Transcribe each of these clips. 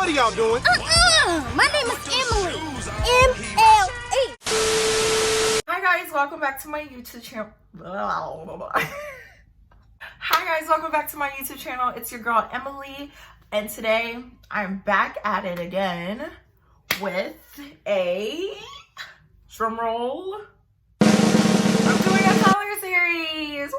What are y'all doing? My name is Emily. M.L.E. Hi guys, welcome back to my YouTube channel. Hi guys, welcome back to my YouTube channel. It's your girl Emily, and today I'm back at it again with a drum roll. I'm doing a color series. Woo!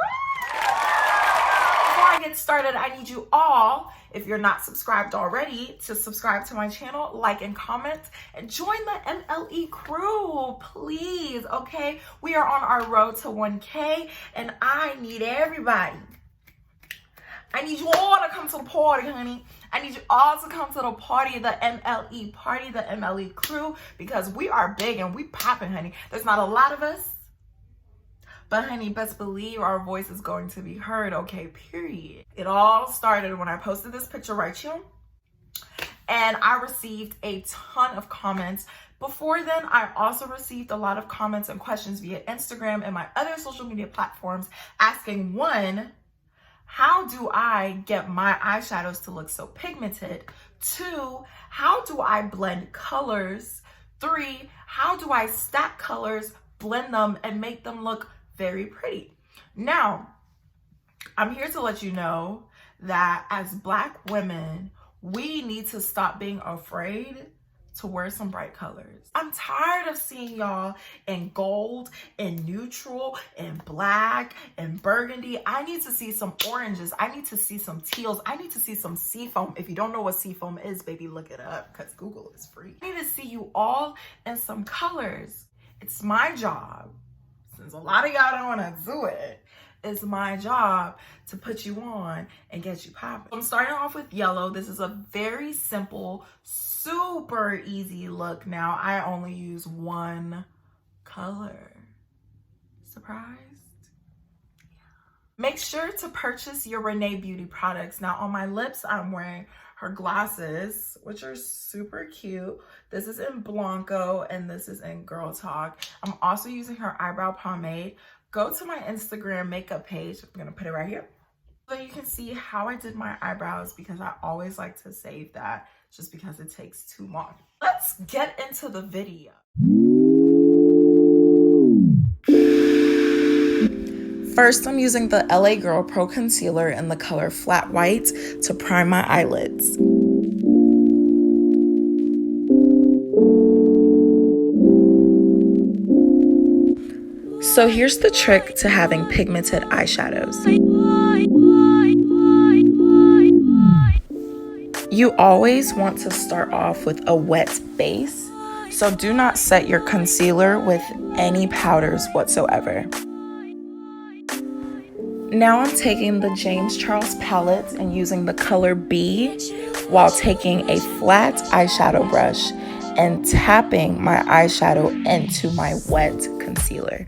Before I get started, I need you all, if you're not subscribed already, to subscribe to my channel, like and comment, and join the M.L.E crew, please, okay? We are on our road to 1K, and I need everybody. I need you all to come to the party, honey. I need you all to come to the party, the M.L.E party, the M.L.E crew, because we are big and we popping, honey. There's not a lot of us, but honey, best believe our voice is going to be heard, okay, period. It all started when I posted this picture right here, and I received a ton of comments. Before then, I also received a lot of comments and questions via Instagram and my other social media platforms asking, one, how do I get my eyeshadows to look so pigmented? Two, how do I blend colors? Three, how do I stack colors, blend them, and make them look very pretty? Now, I'm here to let you know that as Black women, we need to stop being afraid to wear some bright colors. I'm tired of seeing y'all in gold, in neutral, in black, in burgundy. I need to see some oranges. I need to see some teals. I need to see some seafoam. If you don't know what seafoam is, baby, look it up because Google is free. I need to see you all in some colors. It's my job, since a lot of y'all don't want to do it, it's my job to put you on and get you popping. I'm starting off with yellow. This is a very simple, super easy look. Now, I only use one color. Surprised? Yeah. Make sure to purchase your RENAE beauty products. Now, on my lips, I'm wearing her glasses, which are super cute. This is in Blanco and this is in Girl Talk. I'm also using her eyebrow pomade. Go to my Instagram makeup page. I'm gonna put it right here, so you can see how I did my eyebrows, because I always like to save that just because it takes too long. Let's get into the video. First, I'm using the LA Girl Pro Concealer in the color Flat White to prime my eyelids. So here's the trick to having pigmented eyeshadows. You always want to start off with a wet base, so do not set your concealer with any powders whatsoever. Now I'm taking the James Charles palette and using the color B while taking a flat eyeshadow brush and tapping my eyeshadow into my wet concealer.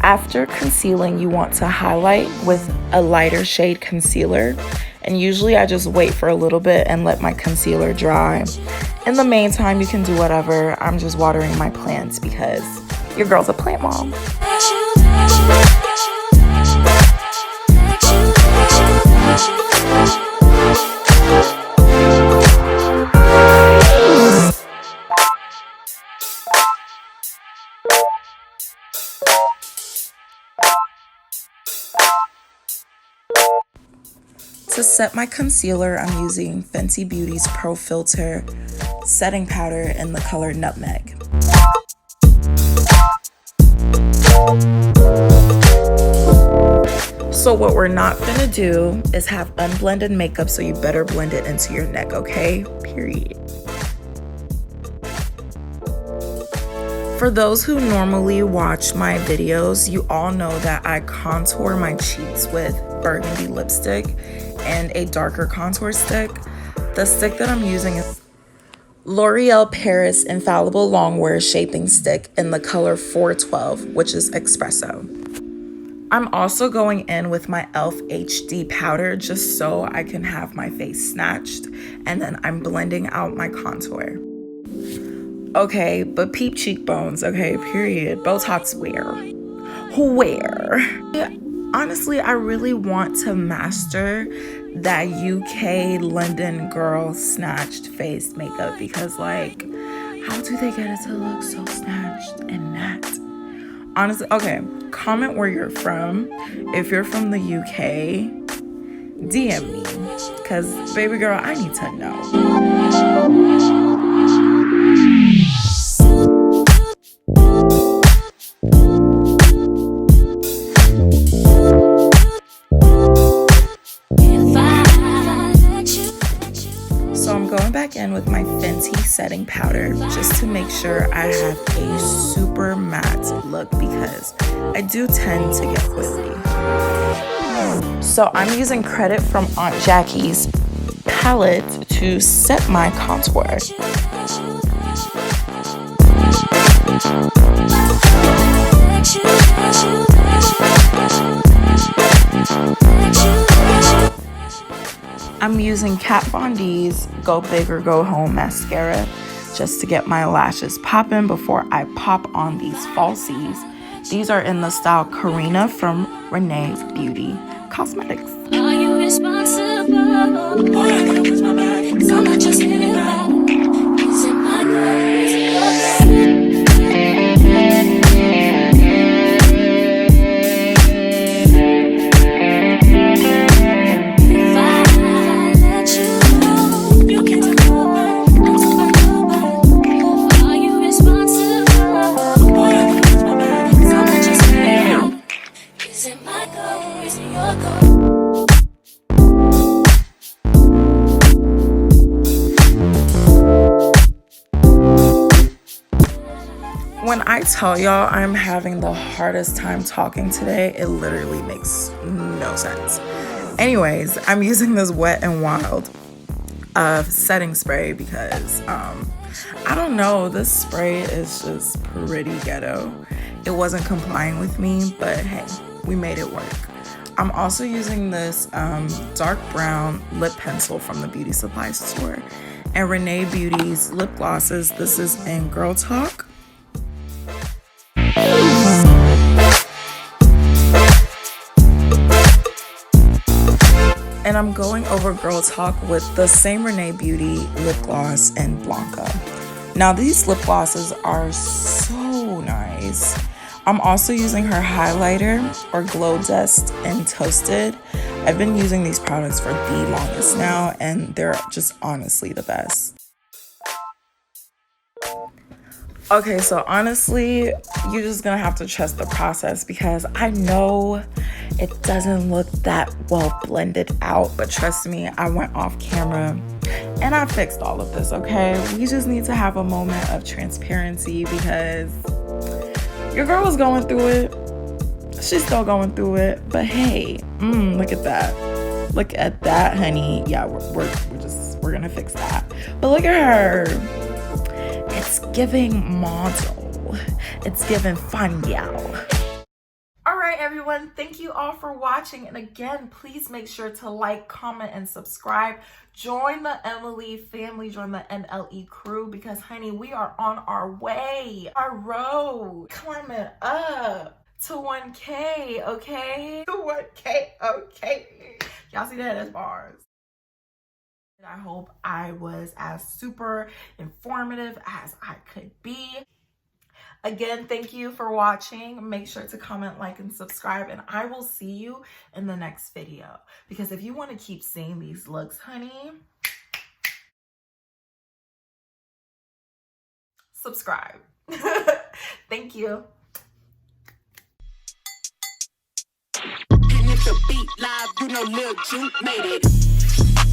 After concealing, you want to highlight with a lighter shade concealer. And usually I just wait for a little bit and let my concealer dry. In the meantime, you can do whatever. I'm just watering my plants because your girl's a plant mom. To set my concealer, I'm using Fenty Beauty's Pro Filter setting powder in the color Nutmeg. So what we're not gonna do is have unblended makeup, so you better blend it into your neck, okay? Period. For those who normally watch my videos, you all know that I contour my cheeks with burgundy lipstick and a darker contour stick. The stick that I'm using is L'Oreal Paris Infallible Longwear Shaping Stick in the color 412, which is Espresso. I'm also going in with my e.l.f. HD powder just so I can have my face snatched, and then I'm blending out my contour. Okay, but peep cheekbones, okay, period. Botox where? Honestly, I really want to master that UK London girl snatched face makeup because, like, how do they get it to look so snatched and matte? Honestly, okay, comment where you're from. If you're from the UK, DM me, because, baby girl, I need to know. So I'm going back in with my Fenty setting powder just to make sure I have a super matte look because I do tend to get oily. So I'm using credit from Aunt Jackie's palette to set my contour. I'm using Kat Von D's Go Big or Go Home mascara just to get my lashes popping before I pop on these falsies. These are in the style Karina from RENAE Beauty Cosmetics. Are you responsible? I'm not just living life. Is it my girl? When I tell y'all I'm having the hardest time talking today, it literally makes no sense. Anyways, I'm using this Wet n Wild setting spray because I don't know, this spray is just pretty ghetto. It wasn't complying with me, but hey, we made it work. I'm also using this dark brown lip pencil from the beauty supply store and RENAE Beauty's lip glosses. This is in Girl Talk. And I'm going over Girl Talk with the same RENAE Beauty lip gloss and Blanca. Now these lip glosses are so nice. I'm also using her highlighter or Glow Dust in Toasted. I've been using these products for the longest now and they're just honestly the best. Okay, so honestly, you're just gonna have to trust the process because I know it doesn't look that well blended out, but trust me, I went off camera and I fixed all of this, okay? We just need to have a moment of transparency because your girl was going through it. She's still going through it, but hey, look at that. Look at that, honey. Yeah, we're gonna fix that. But look at her. It's giving model. It's giving fun, y'all. everyone, thank you all for watching. And again, please make sure to like, comment, and subscribe. Join the M.L.E family, join the M.L.E crew, because honey, we are on our way, our road, climbing up to 1K, okay? To 1K, okay? Y'all see that as bars. I hope I was as super informative as I could be. Again, thank you for watching. Make sure to comment, like, and subscribe, and I will see you in the next video. Because if you want to keep seeing these looks, honey, subscribe. Thank you. And if the beat live, you know Lil Juke made it.